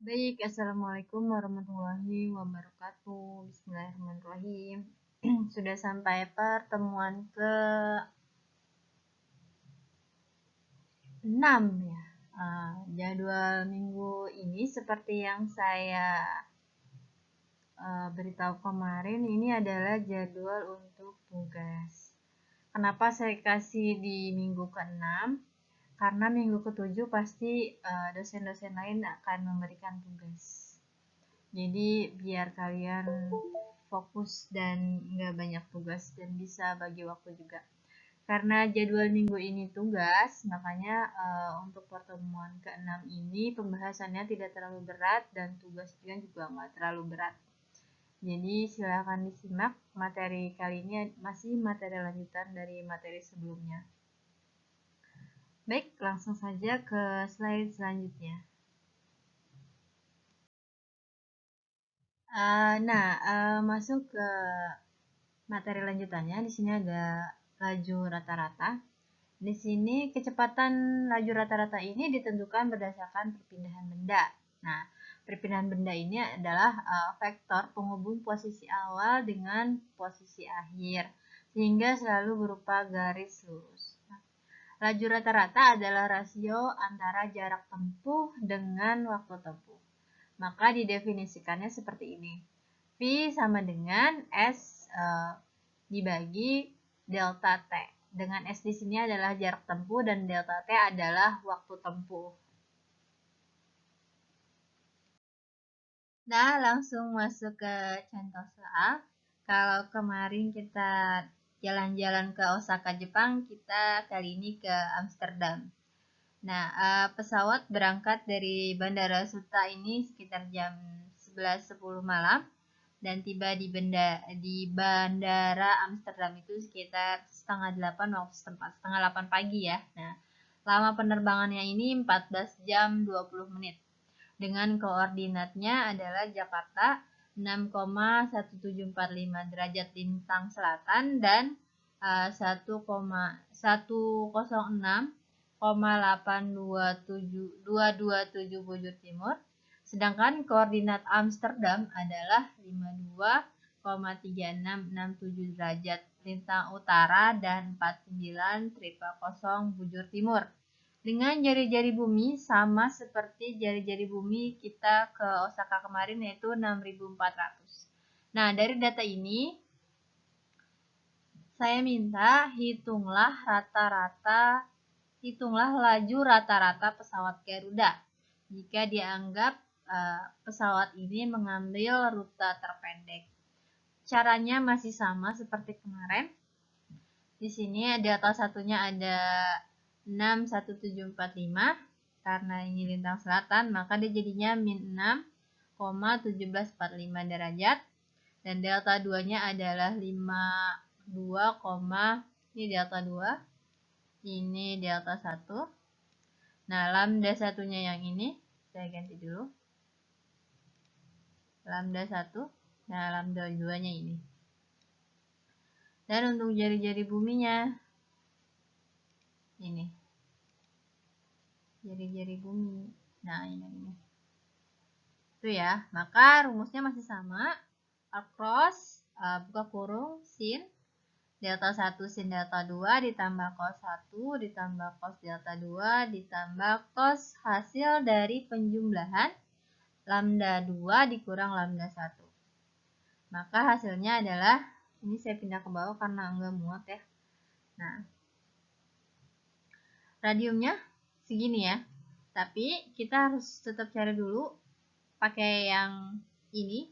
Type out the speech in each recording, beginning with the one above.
Baik, Assalamualaikum warahmatullahi wabarakatuh. Bismillahirrahmanirrahim. Sudah sampai pertemuan ke-6 ya. Jadwal minggu ini seperti yang saya beritahu kemarin, ini adalah jadwal untuk tugas. Kenapa saya kasih di minggu ke-6? Karena minggu ke-7 pasti dosen-dosen lain akan memberikan tugas. Jadi biar kalian fokus dan nggak banyak tugas dan bisa bagi waktu juga. Karena jadwal minggu ini tugas, makanya untuk pertemuan ke-6 ini pembahasannya tidak terlalu berat dan tugasnya juga nggak terlalu berat. Jadi silakan disimak, materi kali ini masih materi lanjutan dari materi sebelumnya. Baik, langsung saja ke slide selanjutnya. Masuk ke materi lanjutannya. Di sini ada laju rata-rata. Di sini kecepatan laju rata-rata ini ditentukan berdasarkan perpindahan benda. Nah, perpindahan benda ini adalah vektor penghubung posisi awal dengan posisi akhir, sehingga selalu berupa garis lurus. Nah, laju rata-rata adalah rasio antara jarak tempuh dengan waktu tempuh. Maka didefinisikannya seperti ini. V sama dengan S dibagi delta T. Dengan S di sini adalah jarak tempuh dan delta T adalah waktu tempuh. Nah, langsung masuk ke contoh soal. Kalau kemarin kita jalan-jalan ke Osaka, Jepang, kita kali ini ke Amsterdam. Nah, pesawat berangkat dari Bandara Suta ini sekitar jam 11.10 malam dan tiba di Bandara Amsterdam itu sekitar setengah 8 waktu setempat, setengah 8 pagi ya. Nah, lama penerbangannya ini 14 jam 20 menit. Dengan koordinatnya adalah Jakarta 6,1745 derajat lintang selatan dan 1,106,8227 bujur timur. Sedangkan koordinat Amsterdam adalah 52,3667 derajat lintang utara dan 49,0 bujur timur. Dengan jari-jari bumi sama seperti jari-jari bumi kita ke Osaka kemarin, yaitu 6.400. Nah, dari data ini saya minta hitunglah laju rata-rata pesawat Garuda jika dianggap pesawat ini mengambil rute terpendek. Caranya masih sama seperti kemarin. Di sini data satunya ada 61745, karena ini lintang selatan maka dia jadinya min 6,1745 derajat, dan delta 2 nya adalah 52, ini delta 2, ini delta 1. Nah, lambda satunya yang ini saya ganti dulu, lambda 1. Nah, lambda 2 nya ini. Dan untuk jari-jari buminya ini, jari-jari bumi. Nah, ini. Itu ya. Maka rumusnya masih sama. Across buka kurung sin delta 1 sin delta 2 ditambah cos 1 ditambah cos delta 2 ditambah cos hasil dari penjumlahan lambda 2 dikurang lambda 1. Maka hasilnya adalah, ini saya pindah ke bawah karena enggak muat ya. Nah, radiumnya segini ya. Tapi kita harus tetap cari dulu pakai yang ini,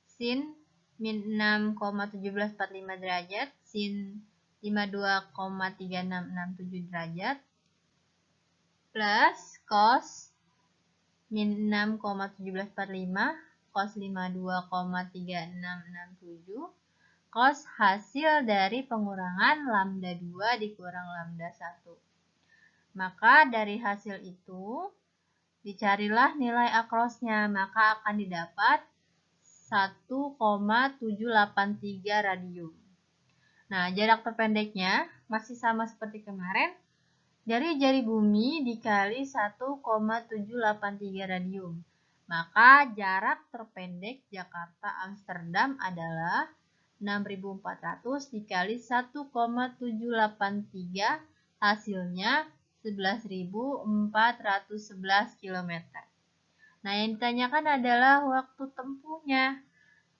sin min 6,1745 derajat, sin 52,3667 derajat, plus cos min 6,1745, cos 52,3667, cos hasil dari pengurangan lambda 2 dikurang lambda 1. Maka dari hasil itu dicarilah nilai across-nya, maka akan didapat 1,783 radium. Nah, jarak terpendeknya masih sama seperti kemarin. Dari jari bumi dikali 1,783 radium. Maka jarak terpendek Jakarta-Amsterdam adalah 6.400 dikali 1,783, hasilnya 11.411 km. Nah, yang ditanyakan adalah waktu tempuhnya.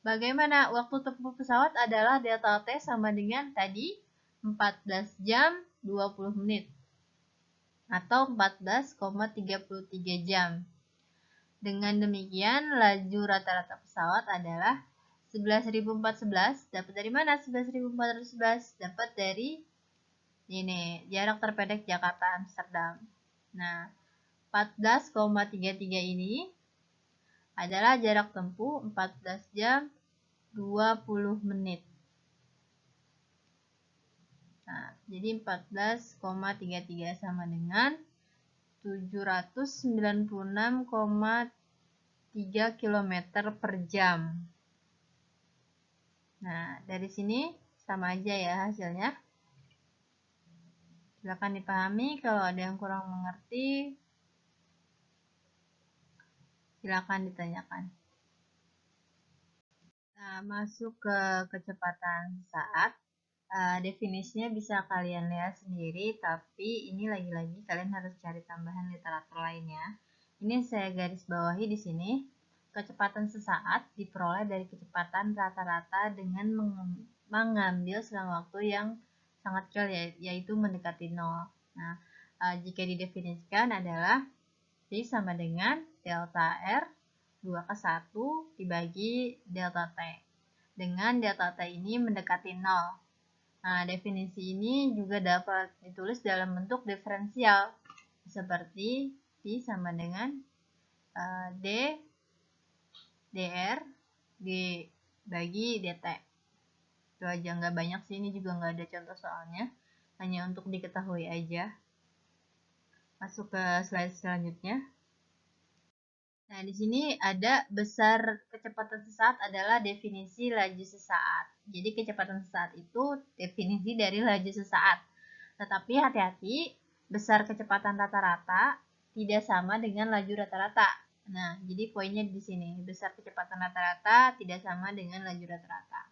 Bagaimana? Waktu tempuh pesawat adalah delta T sama dengan tadi 14 jam 20 menit atau 14,33 jam. Dengan demikian, laju rata-rata pesawat adalah 11.411. Dapat dari mana 11.411? Dapat dari ini, jarak terpendek Jakarta-Amsterdam. Nah, 14,33 ini adalah jarak tempuh 14 jam 20 menit. Nah, jadi 14,33 sama dengan 796,3 km per jam. Nah, dari sini sama aja ya hasilnya. Silakan dipahami, kalau ada yang kurang mengerti, silakan ditanyakan. Nah, masuk ke kecepatan saat. Definisinya bisa kalian lihat sendiri, tapi ini lagi-lagi kalian harus cari tambahan literatur lainnya. Ini saya garis bawahi di sini. Kecepatan sesaat diperoleh dari kecepatan rata-rata dengan mengambil selang waktu yang sangat kecil, yaitu mendekati 0. Nah, jika didefinisikan adalah T sama dengan delta R 2 ke 1 dibagi delta T. Dengan delta T ini mendekati 0. Nah, definisi ini juga dapat ditulis dalam bentuk diferensial, seperti T sama dengan D dr dibagi dt. Itu aja, nggak banyak sih, ini juga nggak ada contoh soalnya, hanya untuk diketahui aja. Masuk ke slide selanjutnya. Nah, di sini ada besar kecepatan sesaat adalah definisi laju sesaat. Jadi kecepatan sesaat itu definisi dari laju sesaat. Tetapi hati-hati, besar kecepatan rata-rata tidak sama dengan laju rata-rata. Nah, jadi poinnya di sini, besar kecepatan rata-rata tidak sama dengan laju rata-rata.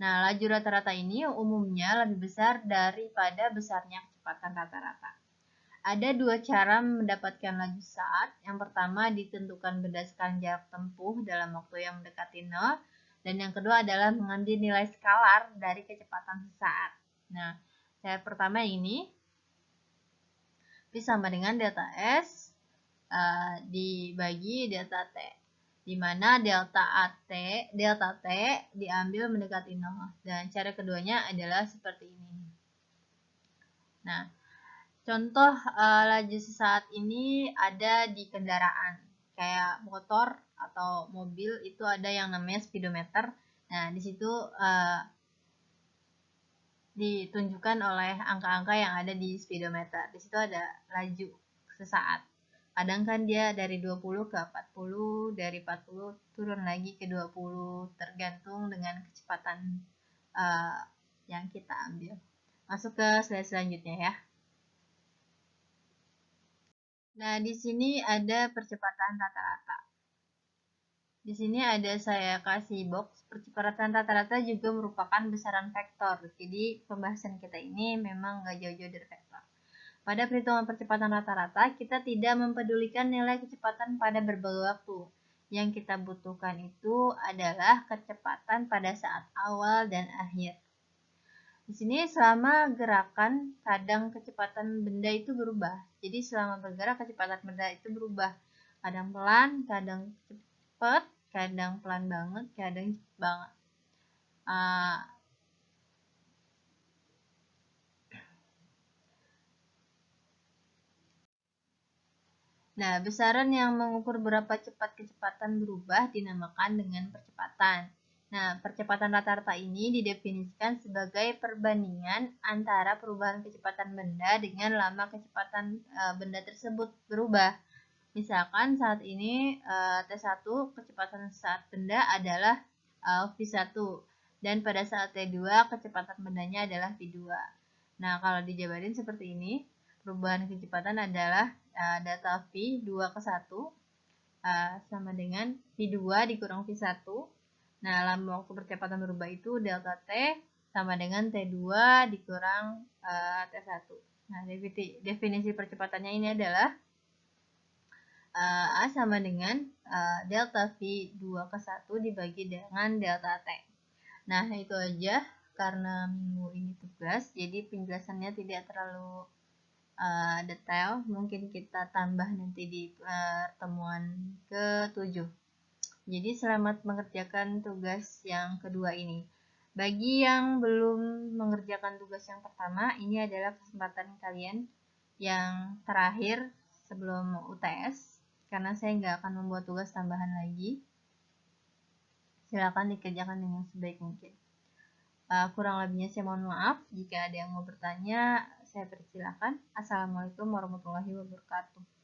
Nah, laju rata-rata ini umumnya lebih besar daripada besarnya kecepatan rata-rata. Ada dua cara mendapatkan laju sesaat. Yang pertama ditentukan berdasarkan jarak tempuh dalam waktu yang mendekati 0. Dan yang kedua adalah mengambil nilai skalar dari kecepatan sesaat. Nah, cara pertama ini sama dengan delta S dibagi delta T, di mana delta T diambil mendekati 0. Dan cara keduanya adalah seperti ini. Nah, contoh laju sesaat ini ada di kendaraan, kayak motor atau mobil itu ada yang namanya speedometer. Nah, di situ ditunjukkan oleh angka-angka yang ada di speedometer. Di situ ada laju sesaat. Kadang kan dia dari 20 ke 40, dari 40 turun lagi ke 20, tergantung dengan kecepatan yang kita ambil. Masuk ke slide selanjutnya ya. Nah, di sini ada percepatan rata-rata. Di sini ada saya kasih box. Percepatan rata-rata juga merupakan besaran vektor. Jadi, pembahasan kita ini memang nggak jauh-jauh dari vektor. Pada perhitungan percepatan rata-rata, kita tidak mempedulikan nilai kecepatan pada berbagai waktu. Yang kita butuhkan itu adalah kecepatan pada saat awal dan akhir. Di sini selama gerakan, kadang kecepatan benda itu berubah. Jadi selama bergerak, kecepatan benda itu berubah. Kadang pelan, kadang cepat, kadang pelan banget, kadang cepat banget. Nah, besaran yang mengukur berapa cepat kecepatan berubah dinamakan dengan percepatan. Nah, percepatan rata-rata ini didefinisikan sebagai perbandingan antara perubahan kecepatan benda dengan lama kecepatan benda tersebut berubah. Misalkan saat ini T1 kecepatan saat benda adalah V1 dan pada saat T2 kecepatan bendanya adalah V2. Nah, kalau dijabarin seperti ini, perubahan kecepatan adalah data V 2 ke 1 sama dengan V2 dikurang V1. Nah, lambang waktu percepatan berubah itu delta T sama dengan T2 dikurang T1. Nah, definisi percepatannya ini adalah A sama dengan delta V2 ke 1 dibagi dengan delta T. Nah, itu aja karena minggu ini tugas, jadi penjelasannya tidak terlalu detail. Mungkin kita tambah nanti di pertemuan ke-7. Jadi selamat mengerjakan tugas yang kedua ini. Bagi yang belum mengerjakan tugas yang pertama, ini adalah kesempatan kalian yang terakhir sebelum UTS, karena saya nggak akan membuat tugas tambahan lagi. Silakan dikerjakan dengan sebaik mungkin. Kurang lebihnya saya mohon maaf. Jika ada yang mau bertanya, saya persilakan. Assalamualaikum warahmatullahi wabarakatuh.